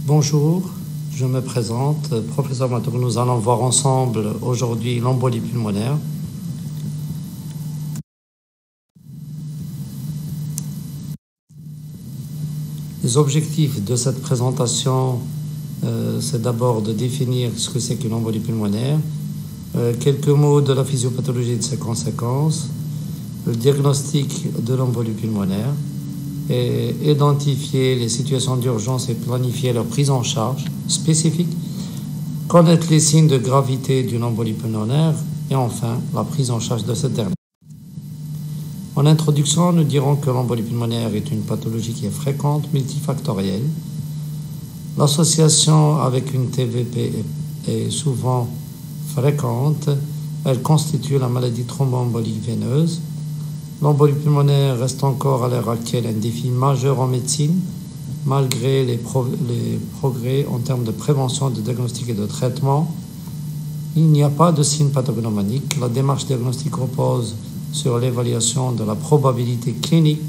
Bonjour, je me présente, professeur Matour. Nous allons voir ensemble aujourd'hui l'embolie pulmonaire. Les objectifs de cette présentation, c'est d'abord de définir ce que c'est qu'une embolie pulmonaire, quelques mots de la physiopathologie et de ses conséquences, le diagnostic de l'embolie pulmonaire, et identifier les situations d'urgence et planifier leur prise en charge spécifique, connaître les signes de gravité d'une embolie pulmonaire et enfin la prise en charge de cette dernière. En introduction, nous dirons que l'embolie pulmonaire est une pathologie qui est fréquente, multifactorielle. L'association avec une TVP est souvent fréquente. Elle constitue la maladie thromboembolique veineuse. L'embolie pulmonaire reste encore à l'heure actuelle un défi majeur en médecine, malgré les progrès en termes de prévention, de diagnostic et de traitement. Il n'y a pas de signe pathognomonique. La démarche diagnostique repose sur l'évaluation de la probabilité clinique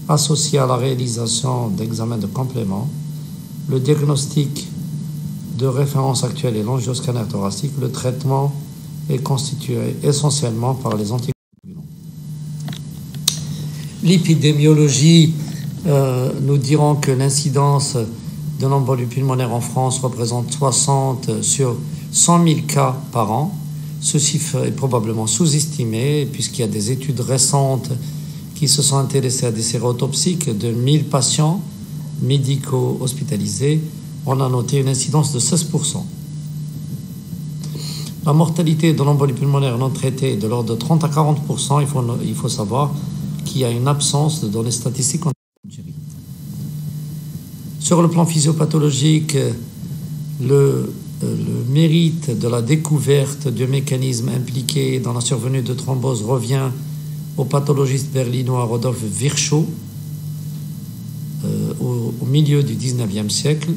associée à la réalisation d'examens de complément. Le diagnostic de référence actuel est l'angioscanner thoracique. Le traitement est constitué essentiellement par les anticoagulants. L'épidémiologie, nous dirons que l'incidence de l'embolie pulmonaire en France représente 60 sur 100 000 cas par an. Ce chiffre est probablement sous-estimé puisqu'il y a des études récentes qui se sont intéressées à des séroautopsies de 1000 patients médicaux hospitalisés. On a noté une incidence de 16%. La mortalité de l'embolie pulmonaire non traitée est de l'ordre de 30 à 40%. Il faut savoir qu'il y a une absence de données statistiques en Algérie. Sur le plan physiopathologique, le mérite de la découverte du mécanisme impliqué dans la survenue de thrombose revient au pathologiste berlinois Rodolphe Virchow au milieu du 19e siècle,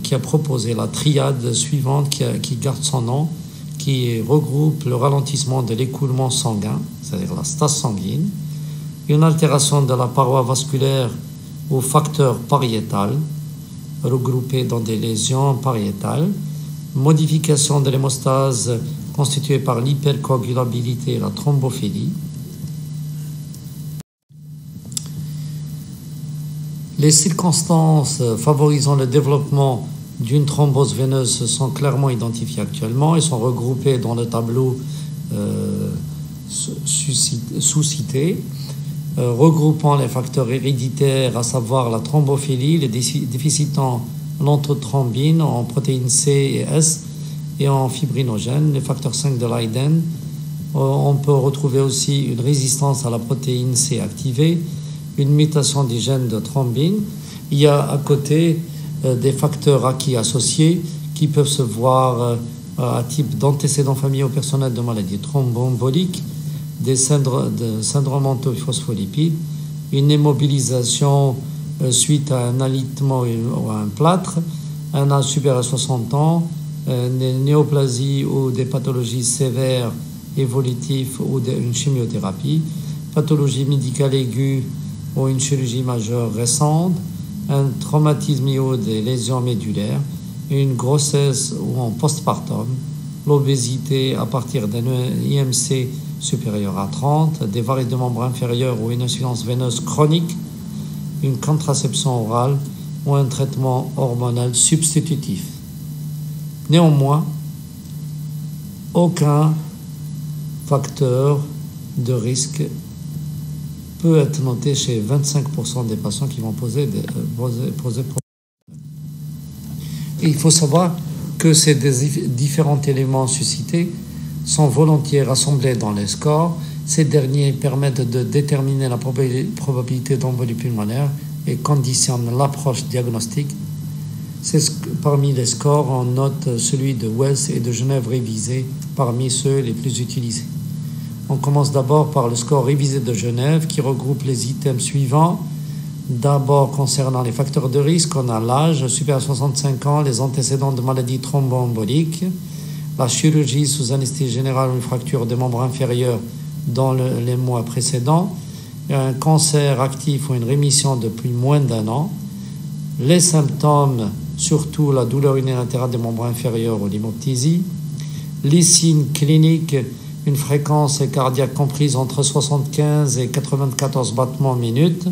qui a proposé la triade suivante qui garde son nom, qui regroupe le ralentissement de l'écoulement sanguin, c'est-à-dire la stase sanguine, une altération de la paroi vasculaire au facteur pariétal, regroupé dans des lésions pariétales, modification de l'hémostase constituée par l'hypercoagulabilité et la thrombophilie. Les circonstances favorisant le développement d'une thrombose veineuse sont clairement identifiées actuellement et sont regroupées dans le tableau sous-cité, regroupant les facteurs héréditaires, à savoir la thrombophilie, les déficits en l'anthrothrombine, en protéines C et S et en fibrinogènes, les facteurs 5 de Leiden. On peut retrouver aussi une résistance à la protéine C activée, une mutation des gènes de thrombine. Il y a à côté des facteurs acquis associés qui peuvent se voir à type d'antécédents familiaux personnels de maladies thromboemboliques, des syndromes antiphospholipides, une immobilisation suite à un alitement ou à un plâtre, un âge supérieur à 60 ans, une néoplasie ou des pathologies sévères évolutives ou une chimiothérapie, pathologie médicale aiguë ou une chirurgie majeure récente, un traumatisme ou des lésions médulaires, une grossesse ou en postpartum, l'obésité à partir d'un IMC supérieur à 30, des varices de membres inférieurs ou une insuffisance veineuse chronique, une contraception orale ou un traitement hormonal substitutif. Néanmoins, aucun facteur de risque peut être noté chez 25% des patients qui vont poser problème. Et il faut savoir que ces différents éléments suscités sont volontiers rassemblés dans les scores. Ces derniers permettent de déterminer la probabilité d'embolie pulmonaire et conditionnent l'approche diagnostique. Parmi les scores, on note celui de Wells et de Genève révisé parmi ceux les plus utilisés. On commence d'abord par le score révisé de Genève qui regroupe les items suivants. D'abord, concernant les facteurs de risque, on a l'âge supérieur à 65 ans, les antécédents de maladies thromboemboliques, la chirurgie sous anesthésie générale ou une fracture des membres inférieurs dans les mois précédents, un cancer actif ou une rémission depuis moins d'un an, les symptômes, surtout la douleur unilatérale des membres inférieurs ou l'hémoptysie, les signes cliniques, une fréquence cardiaque comprise entre 75 et 94 battements minute,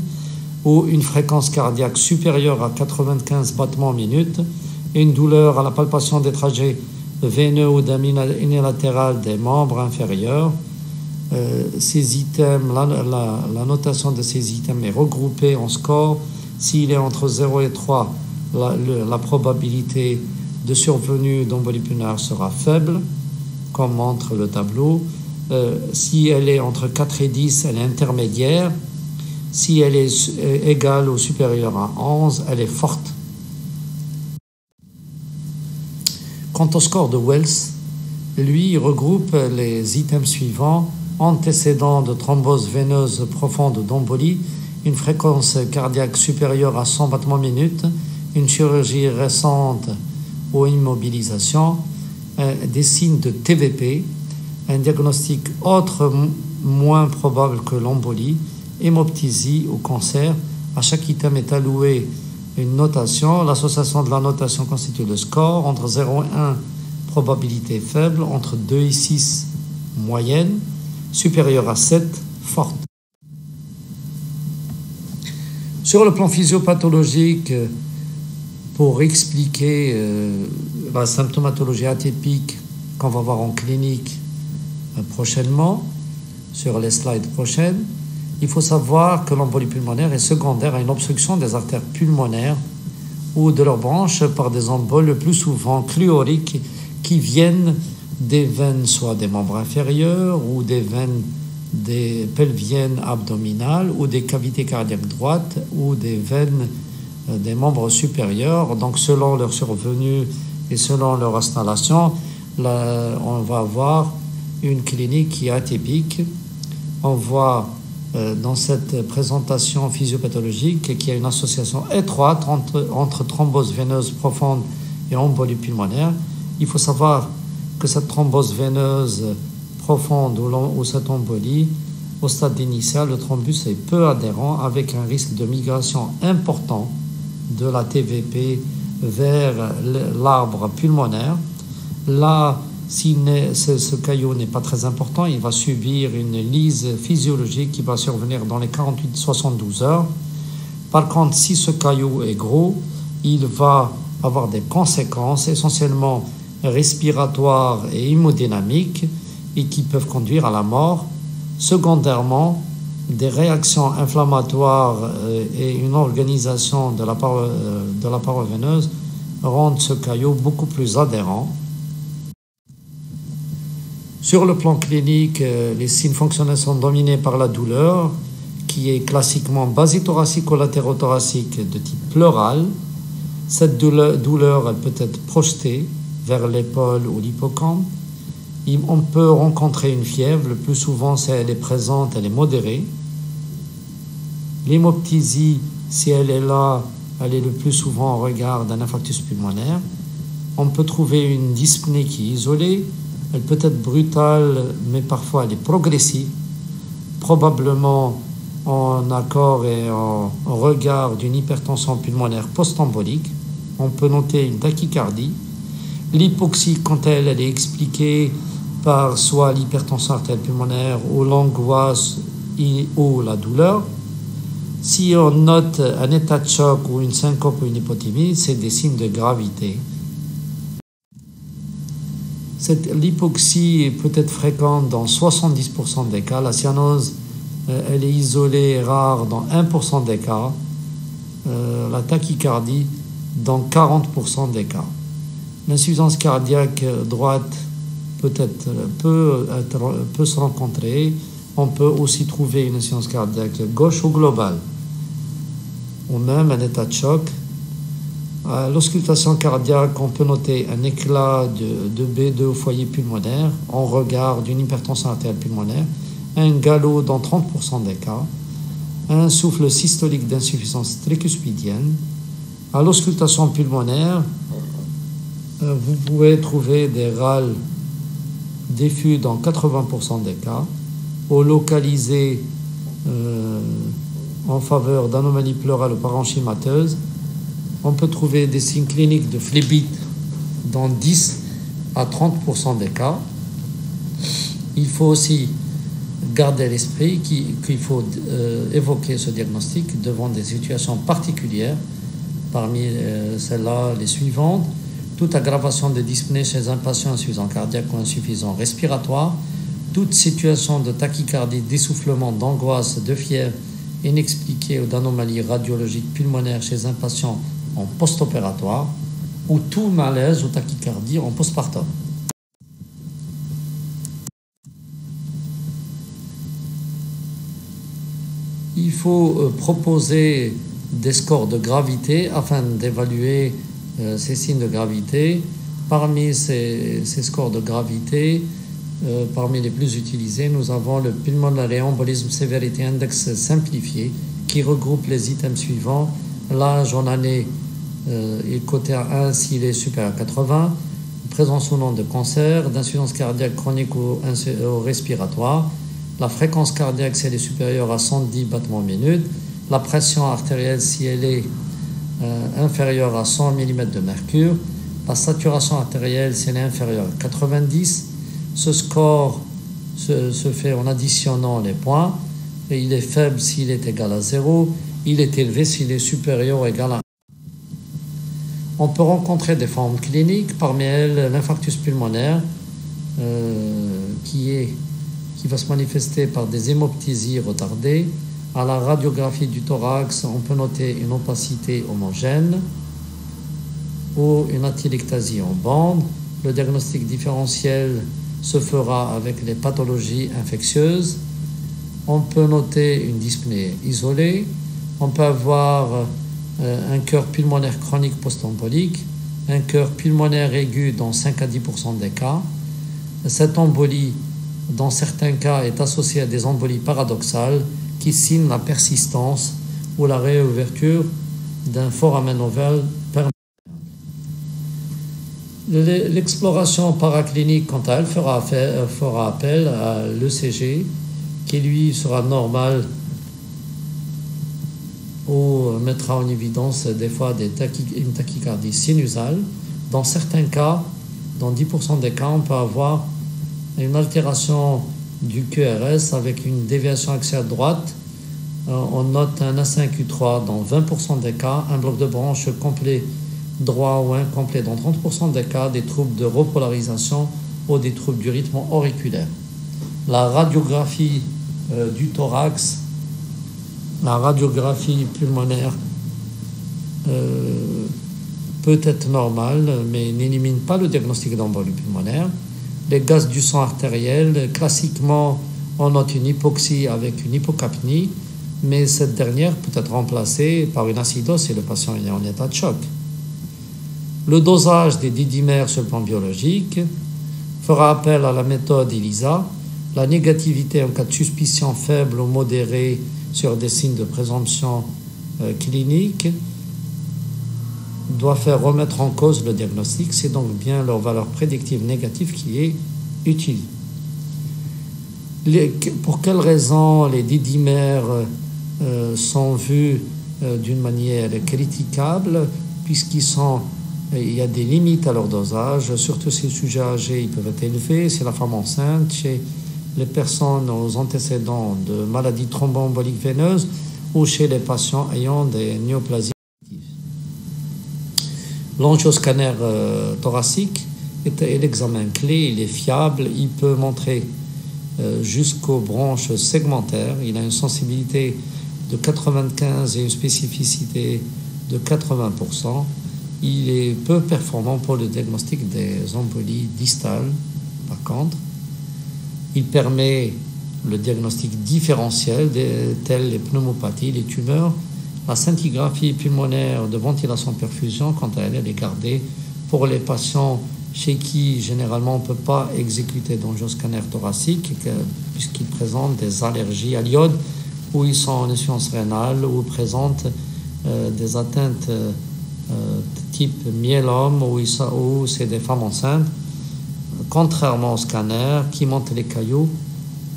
ou une fréquence cardiaque supérieure à 95 battements minute, et une douleur à la palpation des trajets veineux ou unilatéral des membres inférieurs. Ces items, la notation de ces items est regroupée en score. S'il est entre 0 et 3, la probabilité de survenue d'embolie pulmonaire sera faible, comme montre le tableau. Si elle est entre 4 et 10, elle est intermédiaire. Si elle est égale ou supérieure à 11, elle est forte. Quant au score de Wells, lui, il regroupe les items suivants: antécédents de thrombose veineuse profonde d'embolie, une fréquence cardiaque supérieure à 100 battements minute, une chirurgie récente ou immobilisation, des signes de TVP, un diagnostic autre moins probable que l'embolie, hémoptysie ou cancer. À chaque item est alloué une notation. L'association de la notation constitue le score. Entre 0 et 1, probabilité faible. Entre 2 et 6, moyenne. Supérieure à 7, forte. Sur le plan physiopathologique, pour expliquer la symptomatologie atypique qu'on va voir en clinique prochainement, sur les slides prochaines, il faut savoir que l'embolie pulmonaire est secondaire à une obstruction des artères pulmonaires ou de leurs branches par des emboles, le plus souvent chloriques, qui viennent des veines, soit des membres inférieurs ou des veines des pelviennes abdominales ou des cavités cardiaques droites ou des veines des membres supérieurs. Donc selon leur survenue et selon leur installation, on va avoir une clinique qui est atypique. On voit dans cette présentation physiopathologique qu'il y a une association étroite entre thrombose veineuse profonde et embolie pulmonaire. Il faut savoir que cette thrombose veineuse profonde ou cette embolie, au stade initial, le thrombus est peu adhérent, avec un risque de migration important de la TVP vers l'arbre pulmonaire. Là, si ce caillot n'est pas très important, il va subir une lyse physiologique qui va survenir dans les 48-72 heures. Par contre, si ce caillot est gros, il va avoir des conséquences essentiellement respiratoires et hémodynamiques et qui peuvent conduire à la mort. Secondairement, des réactions inflammatoires et une organisation de la paroi veineuse rendent ce caillot beaucoup plus adhérent. Sur le plan clinique, les signes fonctionnels sont dominés par la douleur, qui est classiquement basithoracique ou latérothoracique de type pleural. Cette douleur, elle peut être projetée vers l'épaule ou l'hippocampe. On peut rencontrer une fièvre, le plus souvent, si elle est présente, elle est modérée. L'hémoptysie, si elle est là, elle est le plus souvent en regard d'un infarctus pulmonaire. On peut trouver une dyspnée qui est isolée. Elle peut être brutale, mais parfois elle est progressive, probablement en accord et en regard d'une hypertension pulmonaire post-embolique. On peut noter une tachycardie. L'hypoxie, quant à elle, elle est expliquée par soit l'hypertension artérielle pulmonaire ou l'angoisse ou la douleur. Si on note un état de choc ou une syncope ou une hypothymie, c'est des signes de gravité. L'hypoxie peut être fréquente dans 70% des cas. La cyanose, elle est isolée et rare dans 1% des cas. La tachycardie dans 40% des cas. L'insuffisance cardiaque droite peut se rencontrer. On peut aussi trouver une insuffisance cardiaque gauche ou globale, ou même un état de choc. À l'auscultation cardiaque, on peut noter un éclat de B2 au foyer pulmonaire en regard d'une hypertension artérielle pulmonaire, un galop dans 30% des cas, un souffle systolique d'insuffisance tricuspidienne. À l'auscultation pulmonaire, vous pouvez trouver des râles diffus dans 80% des cas, ou localisés en faveur d'anomalies pleurales ou parenchymateuses. On peut trouver des signes cliniques de phlébite dans 10 à 30% des cas. Il faut aussi garder à l'esprit qu'il faut évoquer ce diagnostic devant des situations particulières. Parmi celles-là, les suivantes: toute aggravation de dyspnée chez un patient insuffisant cardiaque ou insuffisant respiratoire, toute situation de tachycardie, d'essoufflement, d'angoisse, de fièvre inexpliquée ou d'anomalie radiologique pulmonaire chez un patient en post-opératoire, ou tout malaise ou tachycardie en postpartum. Il faut proposer des scores de gravité afin d'évaluer ces signes de gravité. Parmi ces scores de gravité, parmi les plus utilisés, nous avons le Pulmonary Embolism Severity Index simplifié qui regroupe les items suivants: l'âge en année est coté à 1 s'il est supérieur à 80, présence ou non de cancer, d'insuffisance cardiaque chronique ou respiratoire, la fréquence cardiaque si elle est supérieure à 110 battements minute, la pression artérielle si elle est inférieure à 100 mm de mercure, la saturation artérielle si elle est inférieure à 90. Ce score se fait en additionnant les points, et il est faible s'il est égal à 0, il est élevé s'il est supérieur ou égal à 1. On peut rencontrer des formes cliniques, parmi elles l'infarctus pulmonaire, qui va se manifester par des hémoptysies retardées. À la radiographie du thorax, on peut noter une opacité homogène ou une atylectasie en bande. Le diagnostic différentiel se fera avec les pathologies infectieuses. On peut noter une dyspnée isolée. On peut avoir un cœur pulmonaire chronique post-embolique, un cœur pulmonaire aigu dans 5 à 10% des cas. Cette embolie, dans certains cas, est associée à des embolies paradoxales qui signent la persistance ou la réouverture d'un foramen ovale permanent. L'exploration paraclinique, quant à elle, fera appel à l'ECG, qui lui sera normal ou mettra en évidence des fois une tachycardie sinusale. Dans certains cas, dans 10% des cas, on peut avoir une altération du QRS avec une déviation axiale droite. On note un A5U3 dans 20% des cas, un bloc de branche complet droit ou incomplet dans 30% des cas, des troubles de repolarisation ou des troubles du rythme auriculaire. La radiographie du thorax, la radiographie pulmonaire peut être normale, mais n'élimine pas le diagnostic d'embolie pulmonaire. Les gaz du sang artériel, classiquement, on note une hypoxie avec une hypocapnie, mais cette dernière peut être remplacée par une acidose si le patient est en état de choc. Le dosage des didymères sur le plan biologique fera appel à la méthode ELISA. La négativité en cas de suspicion faible ou modérée sur des signes de présomption clinique doit faire remettre en cause le diagnostic. C'est donc bien leur valeur prédictive négative qui est utile. Pour quelles raisons les didymères sont vus d'une manière critiquable, puisqu'il y a des limites à leur dosage, surtout si les sujets âgés ils peuvent être élevés, c'est la femme enceinte, chez les personnes aux antécédents de maladies thromboemboliques veineuses ou chez les patients ayant des néoplasies. L'angioscanner thoracique est l'examen clé, il est fiable, il peut montrer jusqu'aux branches segmentaires, il a une sensibilité de 95 et une spécificité de 80%. Il est peu performant pour le diagnostic des embolies distales, par contre. Il permet le diagnostic différentiel tels les pneumopathies, les tumeurs. La scintigraphie pulmonaire de ventilation-perfusion, quant à elle, elle est gardée pour les patients chez qui, généralement, on ne peut pas exécuter d'angioscanner thoracique, puisqu'ils présentent des allergies à l'iode, ou ils sont en insuffisance rénale, ou présentent des atteintes type myélome, ou c'est des femmes enceintes. Contrairement au scanner qui monte les cailloux,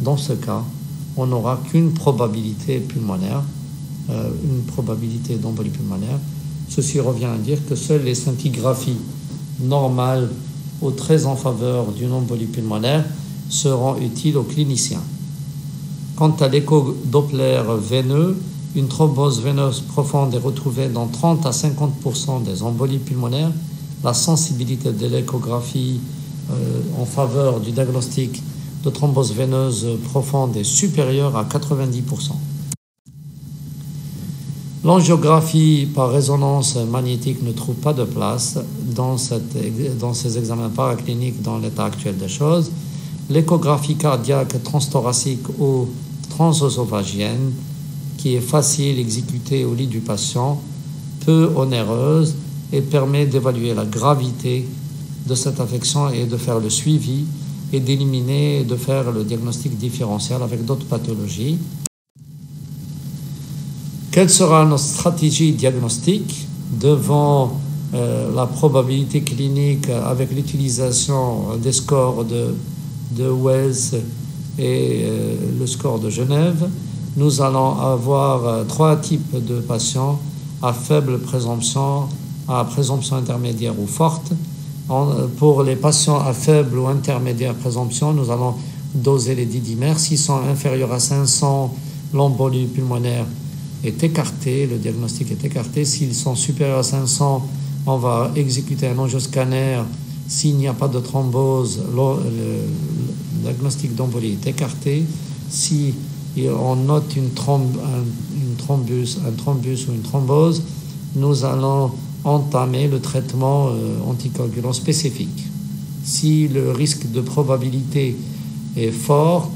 dans ce cas, on n'aura qu'une probabilité pulmonaire, une probabilité d'embolie pulmonaire, Ceci revient à dire que seules les scintigraphies normales ou très en faveur d'une embolie pulmonaire seront utiles aux cliniciens. Quant à l'écho-Doppler veineux, une thrombose veineuse profonde est retrouvée dans 30 à 50% des embolies pulmonaires. La sensibilité de l'échographie en faveur du diagnostic de thrombose veineuse profonde est supérieure à 90%. L'angiographie par résonance magnétique ne trouve pas de place dans ces examens paracliniques dans l'état actuel des choses. L'échographie cardiaque transthoracique ou transœsophagienne, qui est facile à exécuter au lit du patient, peu onéreuse et permet d'évaluer la gravité de cette affection et de faire le suivi et d'éliminer et de faire le diagnostic différentiel avec d'autres pathologies. Quelle sera notre stratégie diagnostique devant la probabilité clinique avec l'utilisation des scores de Wells et le score de Genève? Nous allons avoir 3 types de patients à faible présomption, à présomption intermédiaire ou forte. Pour les patients à faible ou intermédiaire présomption, nous allons doser les didymères. S'ils sont inférieurs à 500, l'embolie pulmonaire est écarté, le diagnostic est écarté. S'ils sont supérieurs à 500, on va exécuter un angioscanner. S'il n'y a pas de thrombose, le diagnostic d'embolie est écarté. Si on note un thrombus ou une thrombose, nous allons entamer le traitement anticoagulant spécifique. Si le risque de probabilité est fort,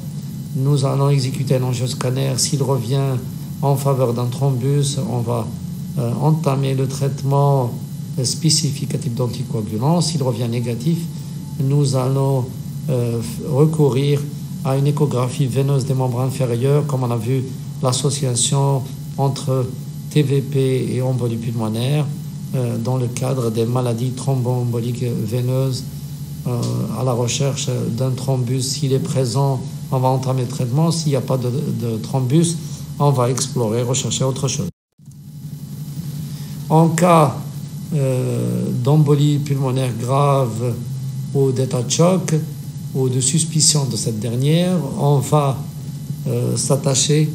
nous allons exécuter un angioscanner. S'il revient en faveur d'un thrombus, on va entamer le traitement spécifique à type d'anticoagulant. S'il revient négatif, nous allons recourir à une échographie veineuse des membres inférieurs, comme on a vu l'association entre TVP et embolie pulmonaire dans le cadre des maladies thromboemboliques veineuses à la recherche d'un thrombus. S'il est présent, on va entamer le traitement. S'il n'y a pas de thrombus, on va explorer, rechercher autre chose. En cas d'embolie pulmonaire grave ou d'état de choc ou de suspicion de cette dernière, on va s'attacher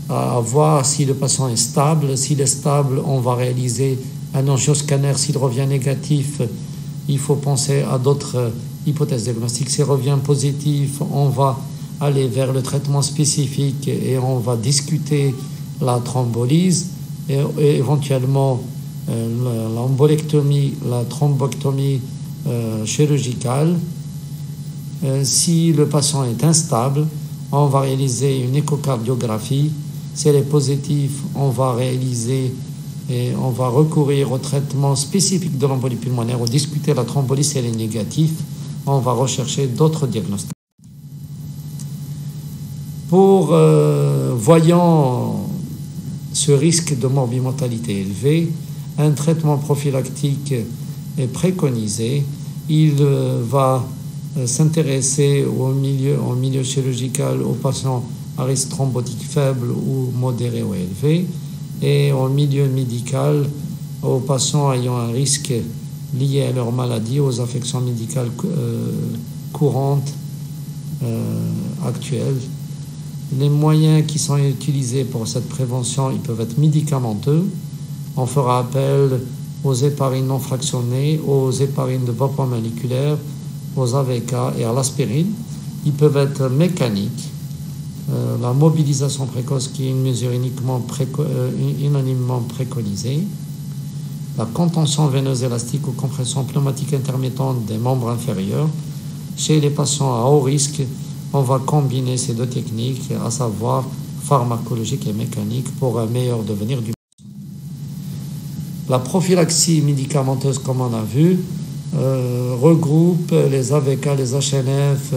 à voir si le patient est stable. S'il est stable, on va réaliser un angioscanner. S'il revient négatif, il faut penser à d'autres hypothèses diagnostiques. S'il revient positif, on va aller vers le traitement spécifique et on va discuter la thrombolyse et éventuellement l'embolectomie, la thrombectomie chirurgicale. Si le patient est instable, on va réaliser une échocardiographie. Si elle est positive, on va réaliser et on va recourir au traitement spécifique de l'embolie pulmonaire ou discuter la thrombolyse. Si elle est négative, on va rechercher d'autres diagnostics. Voyant ce risque de morbimortalité élevé, un traitement prophylactique est préconisé. Il va s'intéresser au milieu chirurgical aux patients à risque thrombotique faible ou modéré ou élevé, et au milieu médical aux patients ayant un risque lié à leur maladie, aux affections médicales courantes actuelles. Les moyens qui sont utilisés pour cette prévention, ils peuvent être médicamenteux. On fera appel aux héparines non fractionnées, aux héparines de bas point moléculaire, aux AVK et à l'aspirine. Ils peuvent être mécaniques. La mobilisation précoce, qui est une mesure unanimement préconisée. La contention veineuse élastique ou compression pneumatique intermittente des membres inférieurs. Chez les patients à haut risque, on va combiner ces deux techniques, à savoir pharmacologique et mécanique, pour un meilleur devenir du patient. La prophylaxie médicamenteuse, comme on a vu, regroupe les AVK, les HNF,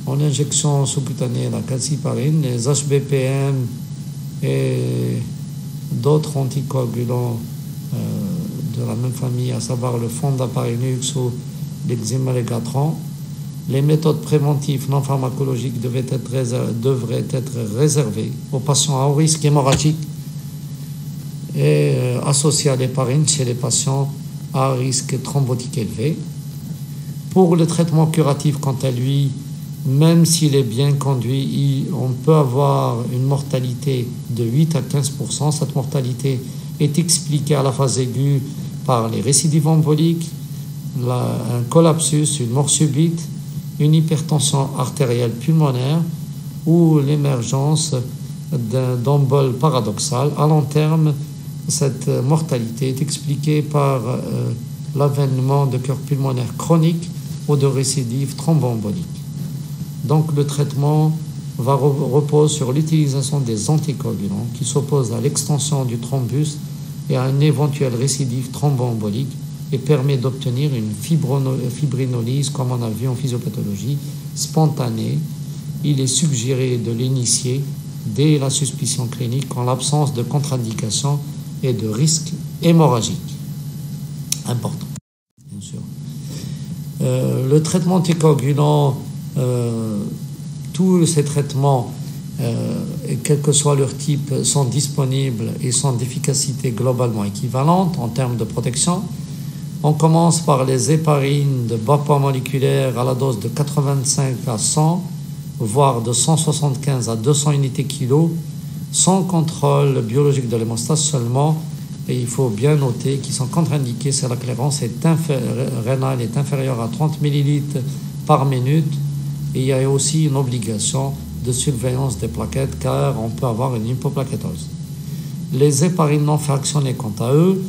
en injection sous-cutanée, la calciparine, les HBPM et d'autres anticoagulants de la même famille, à savoir le fondaparinux ou l'eximalégatran. Les méthodes préventives non pharmacologiques devraient être réservées aux patients à haut risque hémorragique est associé à l'héparine chez les patients à risque thrombotique élevé. Pour le traitement curatif, quant à lui, même s'il est bien conduit, on peut avoir une mortalité de 8 à 15%. Cette mortalité est expliquée à la phase aiguë par les récidives emboliques, un collapsus, une mort subite, une hypertension artérielle pulmonaire ou l'émergence d'embole paradoxale. À long terme, cette mortalité est expliquée par l'avènement de cœur pulmonaire chronique ou de récidive thromboembolique. Donc le traitement repose sur l'utilisation des anticoagulants qui s'opposent à l'extension du thrombus et à une éventuelle récidive thromboembolique et permet d'obtenir une fibrinolyse, comme on a vu en physiopathologie, spontanée. Il est suggéré de l'initier dès la suspicion clinique en l'absence de contre-indication et de risque hémorragique. Important, bien sûr. Le traitement anticoagulant, tous ces traitements, quel que soit leur type, sont disponibles et sont d'efficacité globalement équivalente en termes de protection. On commence par les héparines de bas poids moléculaire à la dose de 85 à 100, voire de 175 à 200 unités kilo, sans contrôle biologique de l'hémostase seulement. Et il faut bien noter qu'ils sont contre-indiqués si la clairance rénale est inférieure à 30 ml par minute. Et il y a aussi une obligation de surveillance des plaquettes car on peut avoir une hypoplaquettose. Les héparines non fractionnées, quant à eux,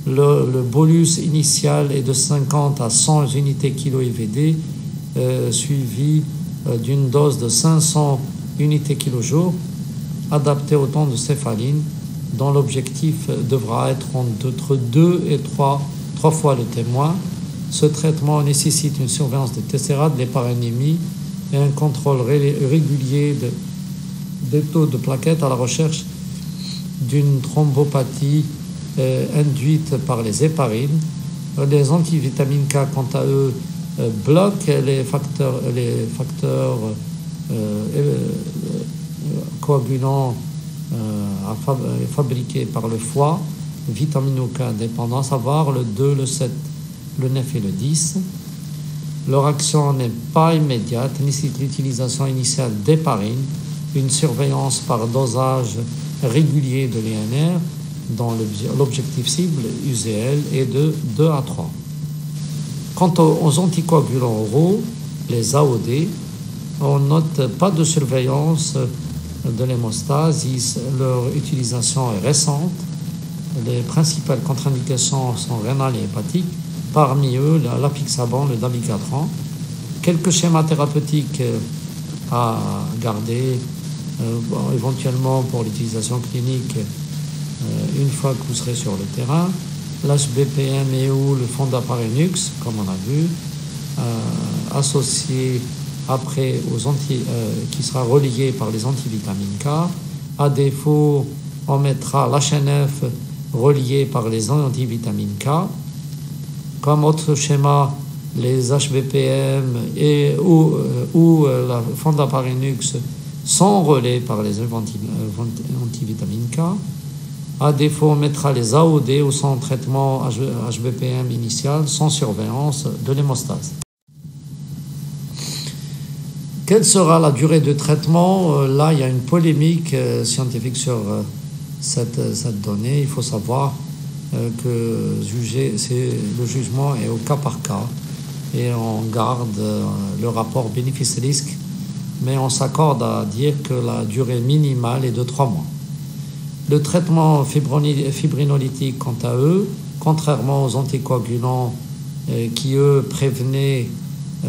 le bolus initial est de 50 à 100 unités kilo IVD, suivi d'une dose de 500 unités kilo jour, adaptée au temps de céphaline, dont l'objectif devra être entre 2 et 3 fois le témoin. Ce traitement nécessite une surveillance de TCRA, de l'héparénémie et un contrôle régulier des taux de plaquettes à la recherche d'une thrombopathie induite par les héparines. Les antivitamines K, quant à eux, bloquent les facteurs coagulants fabriqués par le foie, vitamine K indépendants, à savoir le 2, le 7, le 9 et le 10. Leur action n'est pas immédiate, nécessite l'utilisation initiale d'héparine, une surveillance par dosage régulier de l'INR, dont l'objectif cible UZL est de 2 à 3. Quant aux anticoagulants oraux, les AOD, on note pas de surveillance de l'hémostase, leur utilisation est récente. Les principales contre-indications sont rénales et hépatiques, parmi eux l'apixaban, le dabigatran. Quelques schémas thérapeutiques à garder, éventuellement pour l'utilisation clinique une fois que vous serez sur le terrain. L'HBPM et ou le fondaparinux, comme on a vu, associé après qui sera relié par les antivitamines K. À défaut, on mettra l'HNF relié par les antivitamines K. Comme autre schéma, les HBPM ou la fondaparinux sont relais par les antivitamines K. À défaut, on mettra les AOD ou sans traitement HBPM initial, sans surveillance de l'hémostase. Quelle sera la durée de traitement? Là, il y a une polémique scientifique sur cette donnée. Il faut savoir que le jugement est au cas par cas et on garde le rapport bénéfice-risque, mais on s'accorde à dire que la durée minimale est de 3 mois. Le traitement fibrinolytique, quant à eux, contrairement aux anticoagulants qui, eux, prévenaient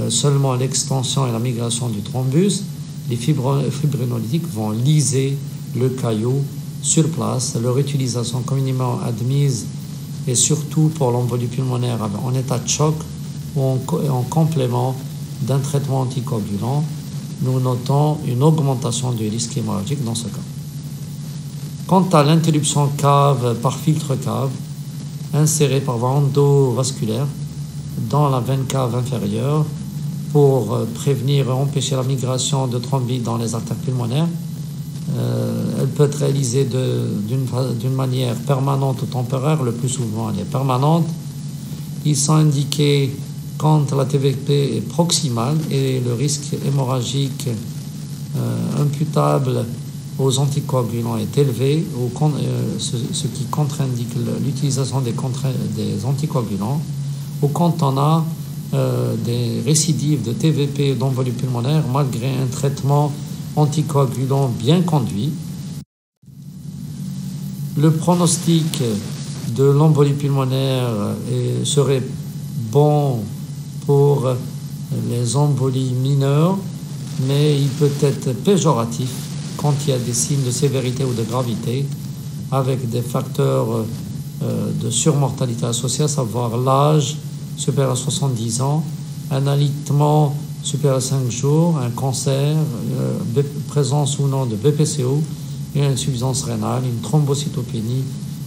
seulement l'extension et la migration du thrombus, les fibrinolytiques vont liser le caillou sur place. Leur utilisation communément admise est surtout pour l'embolie pulmonaire en état de choc ou en complément d'un traitement anticoagulant. Nous notons une augmentation du risque hémorragique dans ce cas. Quant à l'interruption cave par filtre cave, insérée par voie endovasculaire dans la veine cave inférieure pour prévenir et empêcher la migration de thrombine dans les artères pulmonaires, Elle peut être réalisée d'une manière permanente ou temporaire. Le plus souvent, elle est permanente. Ils sont indiqués quand la TVP est proximale et le risque hémorragique imputable aux anticoagulants est élevé, ce qui contre-indique l'utilisation des anticoagulants. Ou quand on a des récidives de TVP d'embolie pulmonaire malgré un traitement anticoagulant bien conduit. Le pronostic de l'embolie pulmonaire serait bon pour les embolies mineures, mais il peut être péjoratif quand il y a des signes de sévérité ou de gravité, avec des facteurs de surmortalité associés, à savoir l'âge supérieur à 70 ans, un alitement supérieur à 5 jours, un cancer, présence ou non de BPCO, une insuffisance rénale, une thrombocytopénie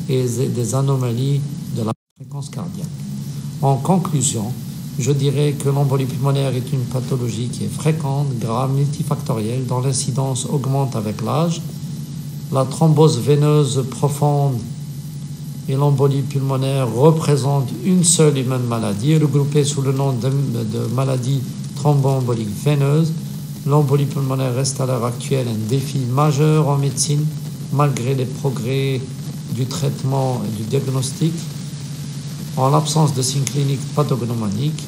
et des anomalies de la fréquence cardiaque. En conclusion, je dirais que l'embolie pulmonaire est une pathologie qui est fréquente, grave, multifactorielle, dont l'incidence augmente avec l'âge. La thrombose veineuse profonde et l'embolie pulmonaire représentent une seule et même maladie, regroupée sous le nom de maladie thromboembolique veineuse. L'embolie pulmonaire reste à l'heure actuelle un défi majeur en médecine, malgré les progrès du traitement et du diagnostic. En l'absence de signes cliniques pathognomoniques,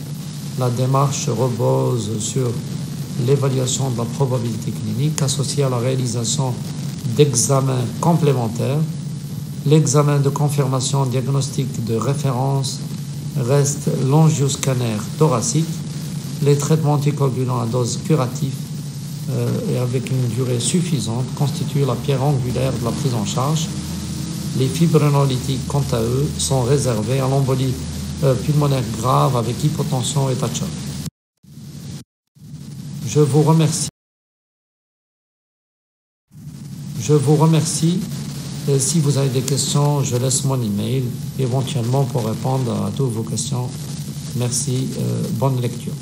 la démarche repose sur l'évaluation de la probabilité clinique associée à la réalisation d'examens complémentaires. L'examen de confirmation diagnostique de référence reste l'angioscanner thoracique. Les traitements anticoagulants à dose curative et avec une durée suffisante constituent la pierre angulaire de la prise en charge. Les fibrinolytiques, quant à eux, sont réservés à l'embolie pulmonaire grave avec hypotension et état de choc. Je vous remercie. Et si vous avez des questions, je laisse mon email éventuellement pour répondre à toutes vos questions. Merci, bonne lecture.